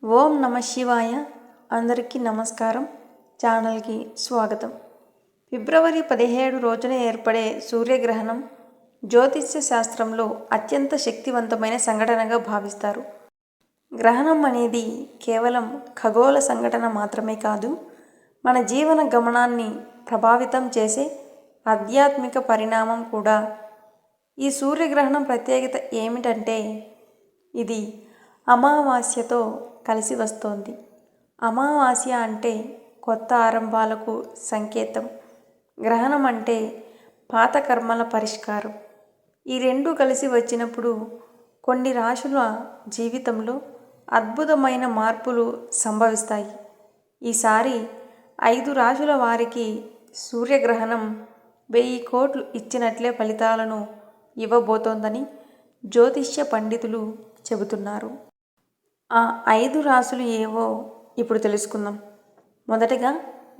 ఓం నమ శివాయ. అందరికీ నమస్కారం. ఛానల్కి స్వాగతం. ఫిబ్రవరి 17 రోజున ఏర్పడే సూర్యగ్రహణం జ్యోతిష్య శాస్త్రంలో అత్యంత శక్తివంతమైన సంఘటనగా భావిస్తారు. గ్రహణం అనేది కేవలం ఖగోళ సంఘటన మాత్రమే కాదు, మన జీవన గమనాన్ని ప్రభావితం చేసే ఆధ్యాత్మిక పరిణామం కూడా. ఈ సూర్యగ్రహణం ప్రత్యేకత ఏమిటంటే ఇది అమావాస్యతో కలిసి వస్తోంది. అమావాస్య అంటే కొత్త ఆరంభాలకు సంకేతం. గ్రహణం అంటే పాత కర్మల పరిష్కారం. ఈ రెండు కలిసి వచ్చినప్పుడు కొన్ని రాశుల జీవితంలో అద్భుతమైన మార్పులు సంభవిస్తాయి. ఈసారి 5 రాశుల వారికి సూర్యగ్రహణం 1000 కోట్లు ఇచ్చినట్లే ఫలితాలను ఇవ్వబోతోందని జ్యోతిష్య పండితులు చెబుతున్నారు. ఆ 5 రాశులు ఏవో ఇప్పుడు తెలుసుకుందాం. మొదటగా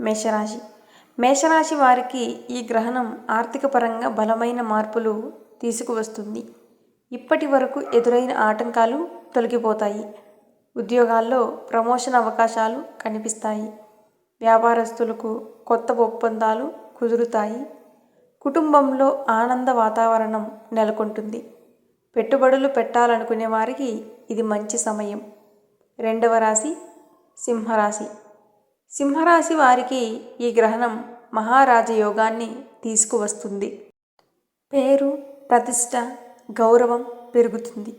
మేషరాశి. మేషరాశి వారికి ఈ గ్రహణం ఆర్థిక పరంగా బలమైన మార్పులు తీసుకువస్తుంది. ఇప్పటి వరకు ఎదురైన ఆటంకాలు తొలగిపోతాయి. ఉద్యోగాల్లో ప్రమోషన్ అవకాశాలు కనిపిస్తాయి. వ్యాపారస్తులకు కొత్త ఒప్పందాలు కుదురుతాయి. కుటుంబంలో ఆనంద వాతావరణం నెలకొంటుంది. పెట్టుబడులు పెట్టాలనుకునే వారికి ఇది మంచి సమయం. రెండవ రాశి సింహరాశి. సింహరాశి వారికి ఈ గ్రహణం మహారాజయోగాన్ని తీసుకువస్తుంది. పేరు, ప్రతిష్ట, గౌరవం పెరుగుతుంది.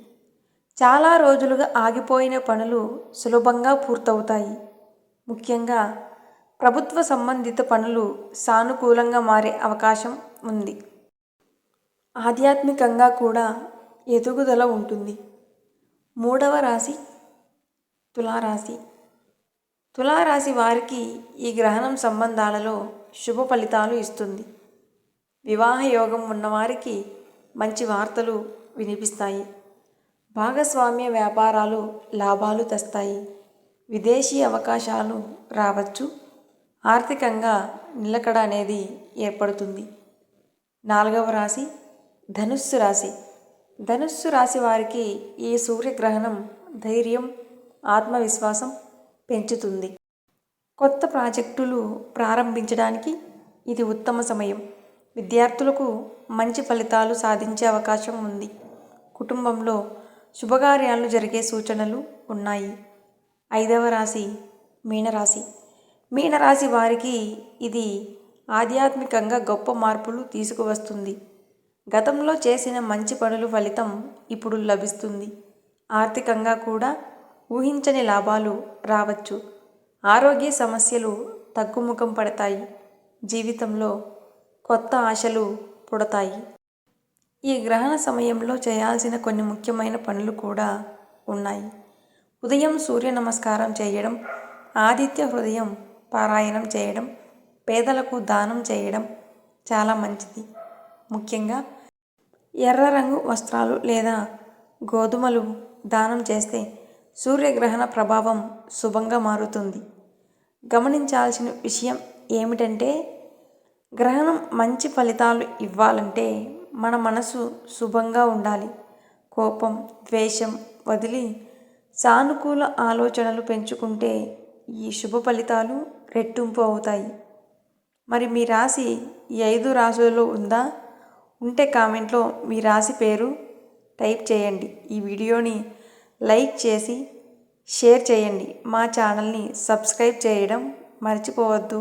చాలా రోజులుగా ఆగిపోయిన పనులు సులభంగా పూర్తవుతాయి. ముఖ్యంగా ప్రభుత్వ సంబంధిత పనులు సానుకూలంగా మారే అవకాశం ఉంది. ఆధ్యాత్మికంగా కూడా ఎదుగుదల ఉంటుంది. మూడవ రాశి తులారాశి. తులారాశి వారికి ఈ గ్రహణం సంబంధాలలో శుభ ఫలితాలు ఇస్తుంది. వివాహ యోగం ఉన్నవారికి మంచి వార్తలు వినిపిస్తాయి. భాగస్వామ్య వ్యాపారాలు లాభాలు తెస్తాయి. విదేశీ అవకాశాలు రావచ్చు. ఆర్థికంగా నిలకడ అనేది ఏర్పడుతుంది. నాలుగవ రాశి ధనుస్సు రాశి. ధనుస్సు రాశి వారికి ఈ సూర్యగ్రహణం ధైర్యం, ఆత్మవిశ్వాసం పెంచుతుంది. కొత్త ప్రాజెక్టులు ప్రారంభించడానికి ఇది ఉత్తమ సమయం. విద్యార్థులకు మంచి ఫలితాలు సాధించే అవకాశం ఉంది. కుటుంబంలో శుభకార్యాలు జరిగే సూచనలు ఉన్నాయి. ఐదవ రాశి మీనరాశి. మీనరాశి వారికి ఇది ఆధ్యాత్మికంగా గొప్ప మార్పులు తీసుకువస్తుంది. గతంలో చేసిన మంచి పనుల ఫలితం ఇప్పుడు లభిస్తుంది. ఆర్థికంగా కూడా ఊహించని లాభాలు రావచ్చు. ఆరోగ్య సమస్యలు తగ్గుముఖం పడతాయి. జీవితంలో కొత్త ఆశలు పుడతాయి. ఈ గ్రహణ సమయంలో చేయాల్సిన కొన్ని ముఖ్యమైన పనులు కూడా ఉన్నాయి. ఉదయం సూర్య నమస్కారం చేయడం, ఆదిత్య హృదయం పారాయణం చేయడం, పేదలకు దానం చేయడం చాలా మంచిది. ముఖ్యంగా ఎర్ర రంగు వస్త్రాలు లేదా గోధుమలు దానం చేస్తే సూర్యగ్రహణ ప్రభావం శుభంగా మారుతుంది. గమనించాల్సిన విషయం ఏమిటంటే గ్రహణం మంచి ఫలితాలు ఇవ్వాలంటే మన మనసు శుభంగా ఉండాలి. కోపం, ద్వేషం వదిలి సానుకూల ఆలోచనలు పెంచుకుంటే ఈ శుభ ఫలితాలు రెట్టింపు అవుతాయి. మరి మీ రాశి ఈ 5 రాశులలో ఉందా? ఉంటే కామెంట్లో మీ రాశి పేరు టైప్ చేయండి. ఈ వీడియోని లైక్ చేసి షేర్ చేయండి. మా ఛానల్ని సబ్స్క్రైబ్ చేయడం మర్చిపోవద్దు.